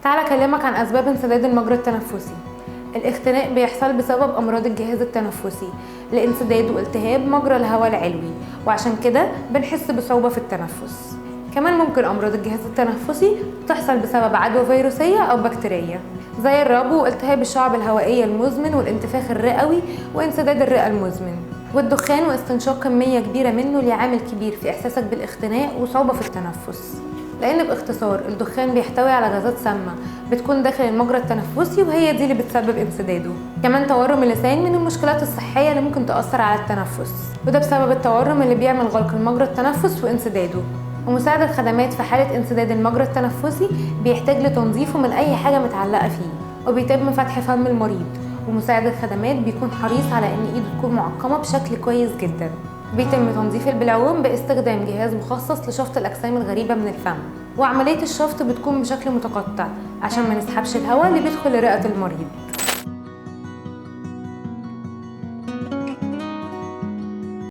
تعال أكلمك عن أسباب انسداد المجرى التنفسي. الاختناق بيحصل بسبب أمراض الجهاز التنفسي لانسداد والتهاب مجرى الهواء العلوي، وعشان كده بنحس بصعوبة في التنفس. كمان ممكن أمراض الجهاز التنفسي تحصل بسبب عدوى فيروسية أو بكتيرية زي الربو والتهاب الشعب الهوائية المزمن والانتفاخ الرئوي وانسداد الرئة المزمن. والدخان واستنشاق كمية كبيرة منه ليه عامل كبير في إحساسك بالاختناق وصعوبة في التنفس، لأن باختصار الدخان بيحتوي على غازات سامة بتكون داخل المجرى التنفسي وهي دي اللي بتسبب انسداده. كمان تورم اللسان من المشكلات الصحية اللي ممكن تأثر على التنفس، وده بسبب التورم اللي بيعمل غلق المجرى التنفس وانسداده. ومساعد الخدمات في حالة انسداد المجرى التنفسي بيحتاج لتنظيفه من أي حاجة متعلقة فيه، وبيتم فتح فم المريض، ومساعد الخدمات بيكون حريص على إن إيده تكون معقمة بشكل كويس جدا. بيتم تنظيف البلعوم باستخدام جهاز مخصص لشفط الأجسام الغريبة من الفم، وعملية الشفط بتكون بشكل متقطع عشان ما نسحبش الهواء اللي بيدخل لرئة المريض.